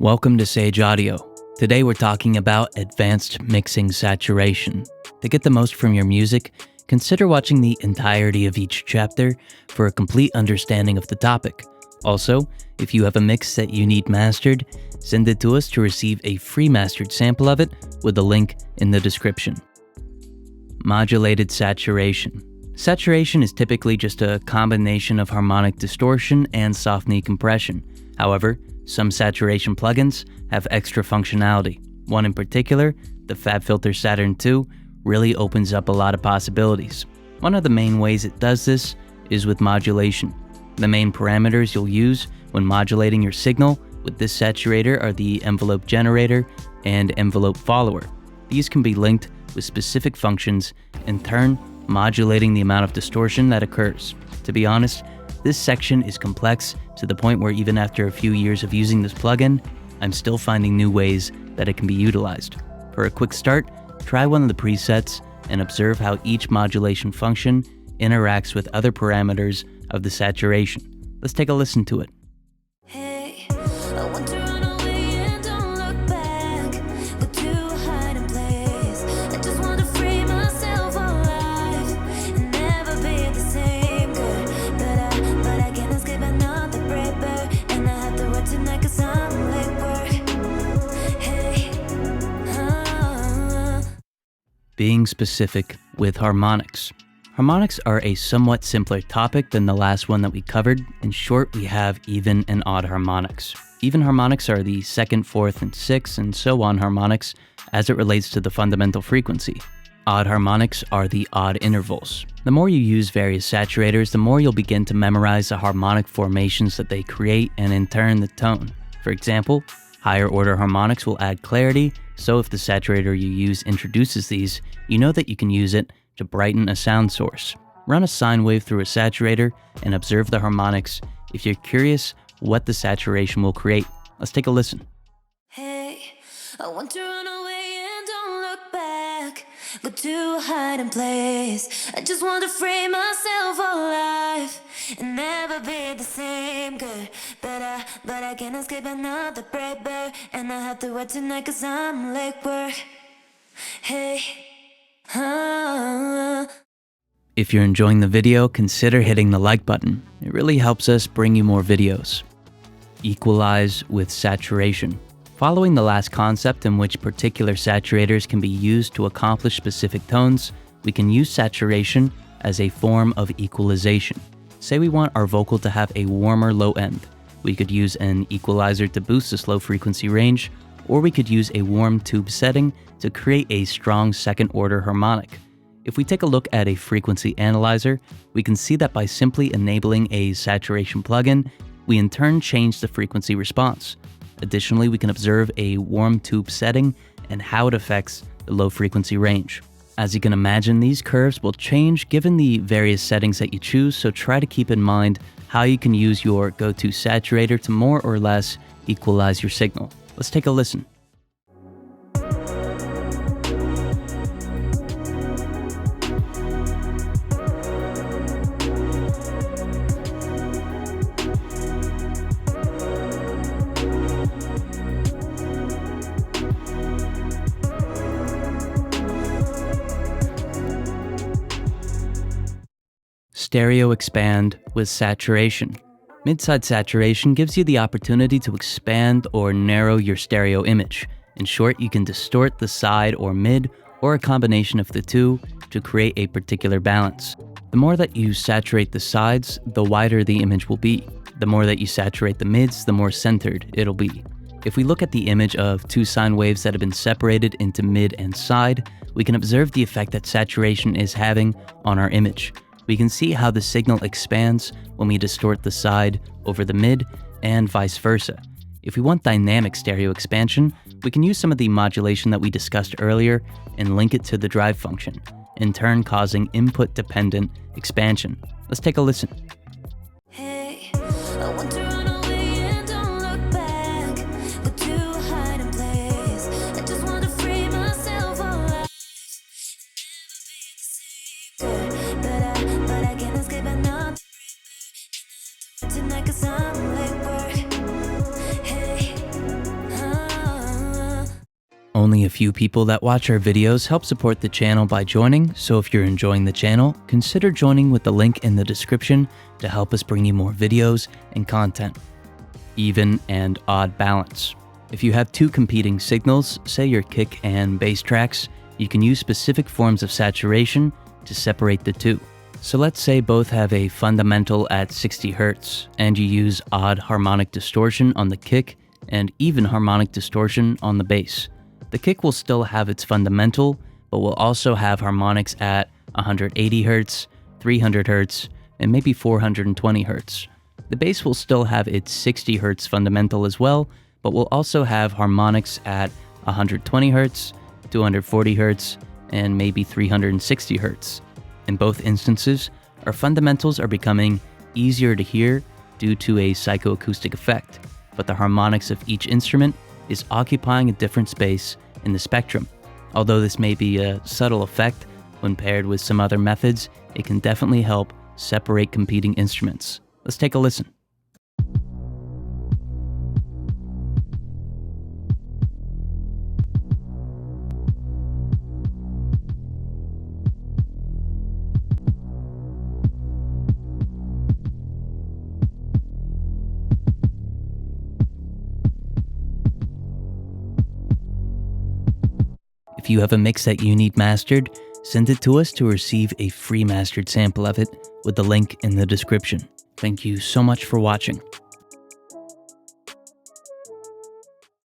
Welcome to Sage Audio. Today we're talking about advanced mixing saturation. To get the most from your music, consider watching the entirety of each chapter for a complete understanding of the topic. Also, if you have a mix that you need mastered, send it to us to receive a free mastered sample of it with the link in the description. Modulated saturation. Saturation is typically just a combination of harmonic distortion and soft knee compression. However, some saturation plugins have extra functionality. One in particular, the FabFilter Saturn II, really opens up a lot of possibilities. One of the main ways it does this is with modulation. The main parameters you'll use when modulating your signal with this saturator are the envelope generator and envelope follower. These can be linked with specific functions, in turn modulating the amount of distortion that occurs. To be honest, this section is complex to the point where even after a few years of using this plugin, I'm still finding new ways that it can be utilized. For a quick start, try one of the presets and observe how each modulation function interacts with other parameters of the saturation. Let's take a listen to it. Hey, I want to run away and don't look back, but to hide in place. I just want to free myself alive and never be the same girl. But I can't escape another breaker, and I have to work tonight 'cause I'm late work. Hey, Being specific with harmonics. Harmonics are a somewhat simpler topic than the last one that we covered. In short, we have even and odd harmonics. Even harmonics are the second, fourth, and sixth, and so on harmonics as it relates to the fundamental frequency. Odd harmonics are the odd intervals. The more you use various saturators, the more you'll begin to memorize the harmonic formations that they create and in turn the tone. For example, higher order harmonics will add clarity, so if the saturator you use introduces these, you know that you can use it to brighten a sound source. Run a sine wave through a saturator and observe the harmonics if you're curious what the saturation will create. Let's take a listen. hey, I want to run away and don't look back, but to hide in place. I just want to free myself alive and never be the same girl. But I can't escape another breaker, and I have to work tonight 'cause I'm late work. Hey, If you're enjoying the video, consider hitting the like button. It really helps us bring you more videos. Equalize with saturation. Following the last concept in which particular saturators can be used to accomplish specific tones, we can use saturation as a form of equalization. Say we want our vocal to have a warmer low end. We could use an equalizer to boost this low frequency range, or we could use a warm tube setting to create a strong second order harmonic. If we take a look at a frequency analyzer, we can see that by simply enabling a saturation plugin, we in turn change the frequency response. Additionally, we can observe a warm tube setting and how it affects the low frequency range. As you can imagine, these curves will change given the various settings that you choose, so try to keep in mind how you can use your go-to saturator to more or less equalize your signal. Let's take a listen. Stereo expand with saturation. Mid-side saturation gives you the opportunity to expand or narrow your stereo image. In short, you can distort the side or mid, or a combination of the two, to create a particular balance. The more that you saturate the sides, the wider the image will be. The more that you saturate the mids, the more centered it'll be. If we look at the image of two sine waves that have been separated into mid and side, we can observe the effect that saturation is having on our image. We can see how the signal expands when we distort the side over the mid and vice versa. If we want dynamic stereo expansion, we can use some of the modulation that we discussed earlier and link it to the drive function, in turn causing input-dependent expansion. Let's take a listen. hey, I want to run away and don't look back, but to hide in place. I just want to free myself alive. But I can't escape another tonight 'cause I'm late work. Hey, Only a few people that watch our videos help support the channel by joining, so if you're enjoying the channel, consider joining with the link in the description to help us bring you more videos and content. Even and odd balance. If you have two competing signals, say your kick and bass tracks, you can use specific forms of saturation to separate the two. So let's say both have a fundamental at 60 Hz, and you use odd harmonic distortion on the kick and even harmonic distortion on the bass. The kick will still have its fundamental, but will also have harmonics at 180 Hz, 300 Hz, and maybe 420 Hz. The bass will still have its 60 Hz fundamental as well, but will also have harmonics at 120 Hz, 240 Hz, and maybe 360 Hz. In both instances, our fundamentals are becoming easier to hear due to a psychoacoustic effect, but the harmonics of each instrument is occupying a different space in the spectrum. Although this may be a subtle effect, when paired with some other methods, it can definitely help separate competing instruments. Let's take a listen. If you have a mix that you need mastered, send it to us to receive a free mastered sample of it with the link in the description. Thank you so much for watching.